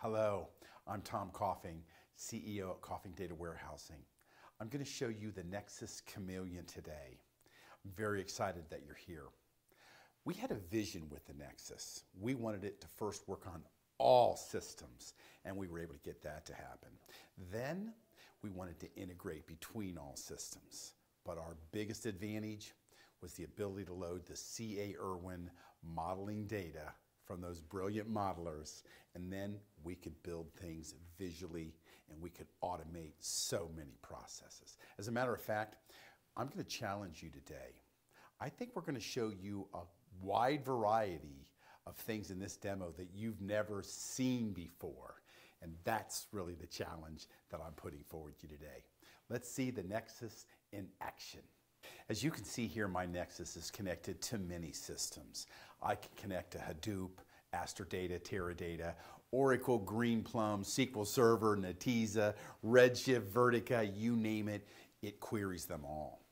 Hello, I'm Tom Coffing, CEO at Coffing Data Warehousing. I'm going to show you the Nexus Chameleon today. I'm very excited that you're here. We had a vision with the Nexus. We wanted it to first work on all systems, and we were able to get that to happen. Then we wanted to integrate between all systems. But our biggest advantage was the ability to load the C.A. Irwin modeling data from those brilliant modelers, and then we could build things visually and we could automate so many processes. As a matter of fact, I'm going to challenge you today. I think we're going to show you a wide variety of things in this demo that you've never seen before, and that's really the challenge that I'm putting forward to you today. Let's see the Nexus in action. As you can see here, my Nexus is connected to many systems. I can connect to Hadoop, Astrodata, Teradata, Oracle, Greenplum, SQL Server, Netezza, Redshift, Vertica, you name it, it queries them all.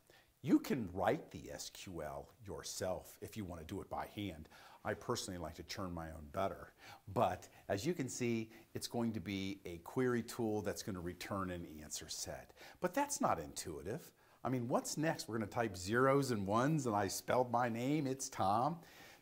You can write the SQL yourself if you want to do it by hand. I personally like to churn my own butter. But as you can see, it's going to be a query tool that's going to return an answer set. But that's not intuitive. I mean, what's next? We're going to type zeros and ones and I spelled my name, it's Tom.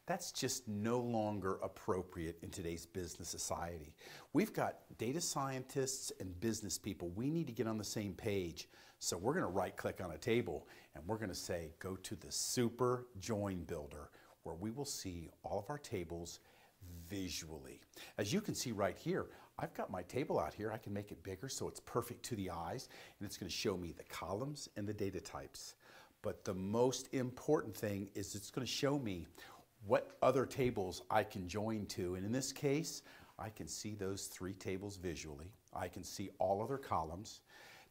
That's just no longer appropriate in today's business society. We've got data scientists and business people. We need to get on the same page. So we're going to right click on a table and we're going to say, go to the Super Join Builder, where we will see all of our tables visually. As you can see right here, I've got my table out here. I can make it bigger so it's perfect to the eyes, and it's going to show me the columns and the data types. But the most important thing is it's going to show me what other tables I can join to, and in this case, I can see those three tables visually. I can see all other columns.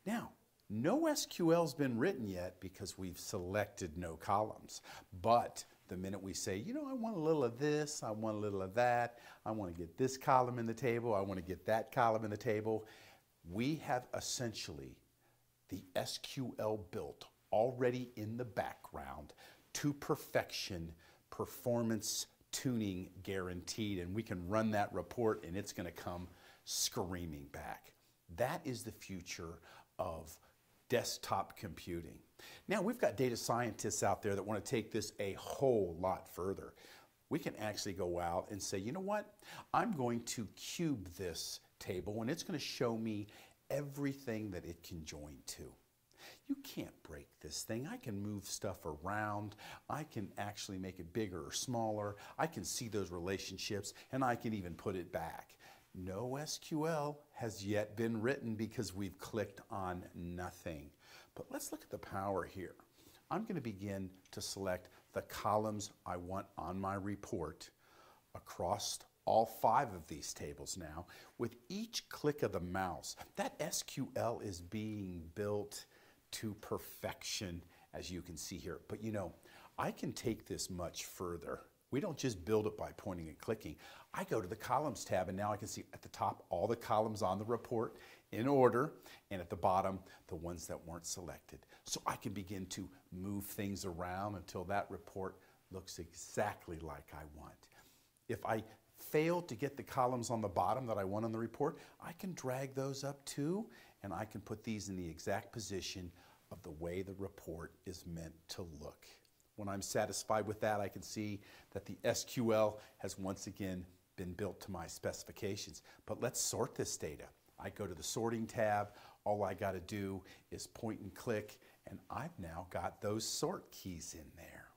Now, no SQL's been written yet because we've selected no columns, but the minute we say, you know, I want a little of this, I want a little of that, I want to get this column in the table, I want to get that column in the table, we have essentially the SQL built already in the background to perfection, performance tuning guaranteed, and we can run that report and it's going to come screaming back. That is the future of desktop computing. Now, we've got data scientists out there that want to take this a whole lot further. We can actually go out and say, you know what? I'm going to cube this table and it's going to show me everything that it can join to. You can't break this thing. I can move stuff around. I can actually make it bigger or smaller. I can see those relationships and I can even put it back. No SQL has yet been written because we've clicked on nothing. But let's look at the power here. I'm going to begin to select the columns I want on my report across all 5 of these tables now. With each click of the mouse, that SQL is being built to perfection, as you can see here. But you know, I can take this much further. We don't just build it by pointing and clicking. I go to the columns tab and now I can see at the top all the columns on the report in order, and at the bottom the ones that weren't selected. So I can begin to move things around until that report looks exactly like I want. If I fail to get the columns on the bottom that I want on the report, I can drag those up too, and I can put these in the exact position of the way the report is meant to look. When I'm satisfied with that, I can see that the SQL has once again been built to my specifications. But let's sort this data. I go to the sorting tab. All I got to do is point and click, and I've now got those sort keys in there.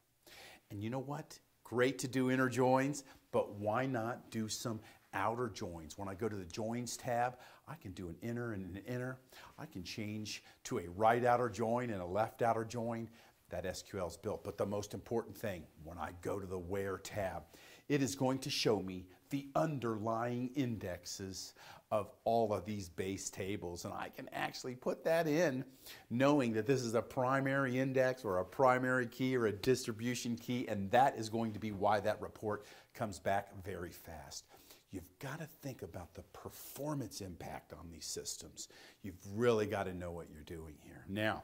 And you know what? Great to do inner joins, but why not do some outer joins? When I go to the joins tab, I can do an inner and an inner. I can change to a right outer join and a left outer join. That SQL is built. But the most important thing, when I go to the Where tab, it is going to show me the underlying indexes of all of these base tables. And I can actually put that in knowing that this is a primary index or a primary key or a distribution key, and that is going to be why that report comes back very fast. You've got to think about the performance impact on these systems. You've really got to know what you're doing here. Now,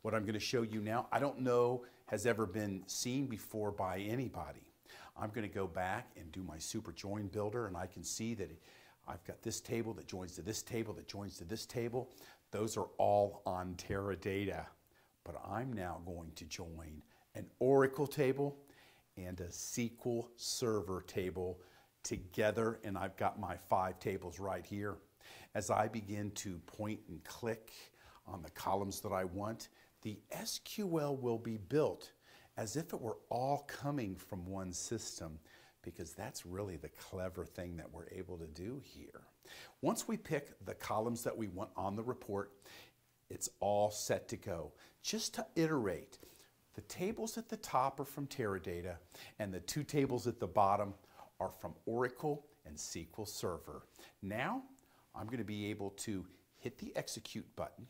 what I'm going to show you now, I don't know has ever been seen before by anybody. I'm going to go back and do my super join builder, and I can see that I've got this table that joins to this table that joins to this table. Those are all on Teradata. But I'm now going to join an Oracle table and a SQL Server table together, and I've got my 5 tables right here. As I begin to point and click on the columns that I want, the SQL will be built as if it were all coming from one system, because that's really the clever thing that we're able to do here. Once we pick the columns that we want on the report, it's all set to go. Just to iterate, the tables at the top are from Teradata, and the 2 tables at the bottom are from Oracle and SQL Server. Now, I'm going to be able to hit the execute button,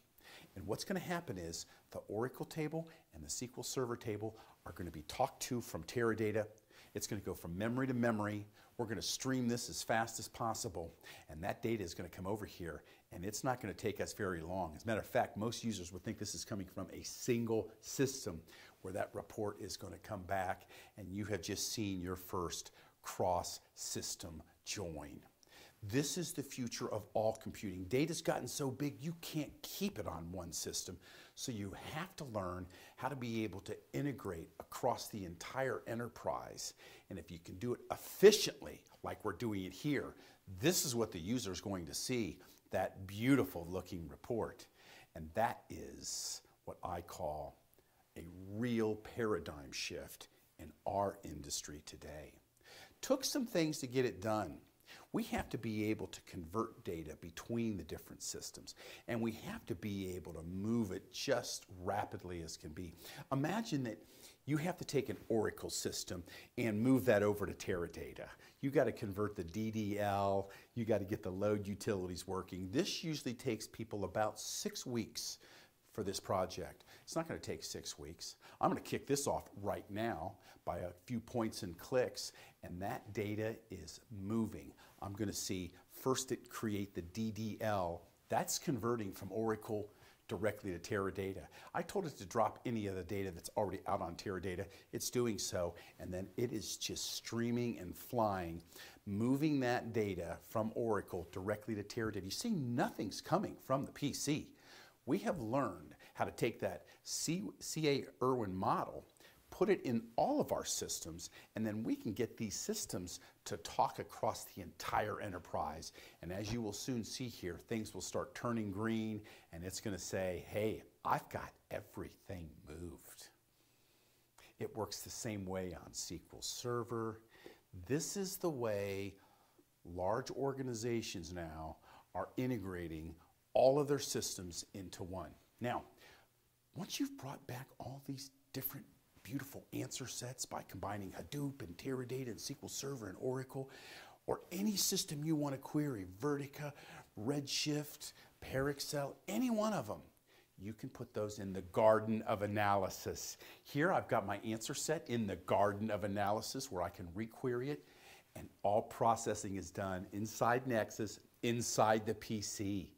and what's going to happen is the Oracle table and the SQL Server table are going to be talked to from Teradata. It's going to go from memory to memory. We're going to stream this as fast as possible, and that data is going to come over here, and it's not going to take us very long. As a matter of fact, most users would think this is coming from a single system where that report is going to come back, and you have just seen your first cross-system join. This is the future of all computing. Data's gotten so big you can't keep it on one system, so you have to learn how to be able to integrate across the entire enterprise. And if you can do it efficiently, like we're doing it here, this is what the user is going to see, that beautiful looking report. And that is what I call a real paradigm shift in our industry today. Took some things to get it done. We have to be able to convert data between the different systems, and we have to be able to move it just rapidly as can be. Imagine that you have to take an Oracle system and move that over to Teradata. You got to convert the DDL, you got to get the load utilities working. This usually takes people about 6 weeks for this project. It's not going to take 6 weeks. I'm going to kick this off right now by a few points and clicks, and that data is moving. I'm going to see first it create the DDL. That's converting from Oracle directly to Teradata. I told it to drop any of the data that's already out on Teradata. It's doing so, and then it is just streaming and flying, moving that data from Oracle directly to Teradata. You see, nothing's coming from the PC. We have learned how to take that C.A. Irwin model, put it in all of our systems, and then we can get these systems to talk across the entire enterprise. And as you will soon see here, things will start turning green, and it's going to say, hey, I've got everything moved. It works the same way on SQL Server. This is the way large organizations now are integrating all of their systems into one. Now, once you've brought back all these different beautiful answer sets by combining Hadoop and Teradata and SQL Server and Oracle, or any system you want to query, Vertica, Redshift, Parexel, any one of them, you can put those in the garden of analysis. Here I've got my answer set in the garden of analysis where I can requery it, and all processing is done inside Nexus, inside the PC.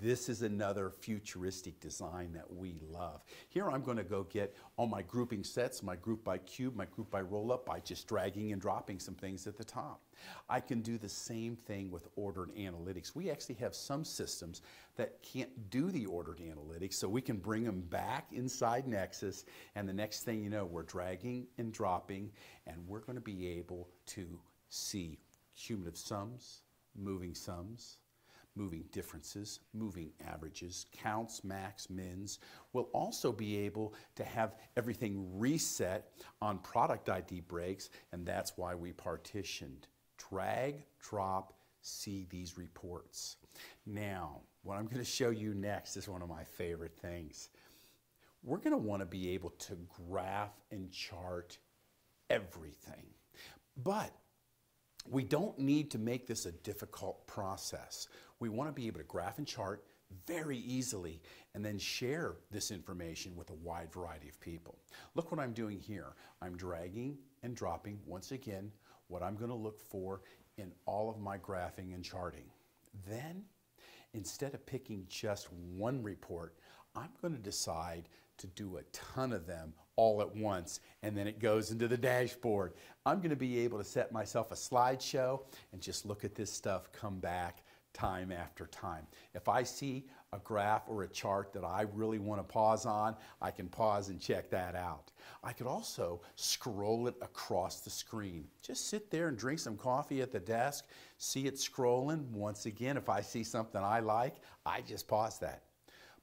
This is another futuristic design that we love. Here I'm going to go get all my grouping sets, my group by cube, my group by roll-up, by just dragging and dropping some things at the top. I can do the same thing with ordered analytics. We actually have some systems that can't do the ordered analytics, so we can bring them back inside Nexus, and the next thing you know, we're dragging and dropping, and we're going to be able to see cumulative sums, moving differences, moving averages, counts, max, mins. We'll also be able to have everything reset on product ID breaks, and that's why we partitioned. Drag, drop, see these reports. Now, what I'm going to show you next is one of my favorite things. We're going to want to be able to graph and chart everything, but we don't need to make this a difficult process. We want to be able to graph and chart very easily and then share this information with a wide variety of people. Look what I'm doing here. I'm dragging and dropping, once again, what I'm going to look for in all of my graphing and charting. Then, instead of picking just one report, I'm going to decide to do a ton of them all at once, and then it goes into the dashboard. I'm going to be able to set myself a slideshow and just look at this stuff come back time after time. If I see a graph or a chart that I really want to pause on, I can pause and check that out. I could also scroll it across the screen. Just sit there and drink some coffee at the desk, see it scrolling. Once again, if I see something I like, I just pause that.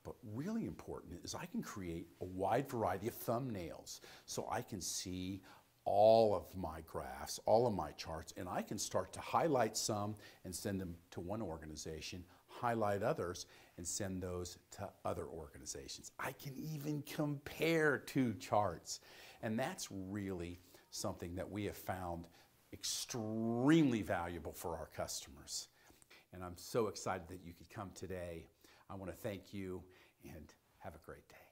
But really important is I can create a wide variety of thumbnails so I can see all of my graphs, all of my charts, and I can start to highlight some and send them to one organization, highlight others and send those to other organizations. I can even compare two charts. And that's really something that we have found extremely valuable for our customers. And I'm so excited that you could come today. I want to thank you and have a great day.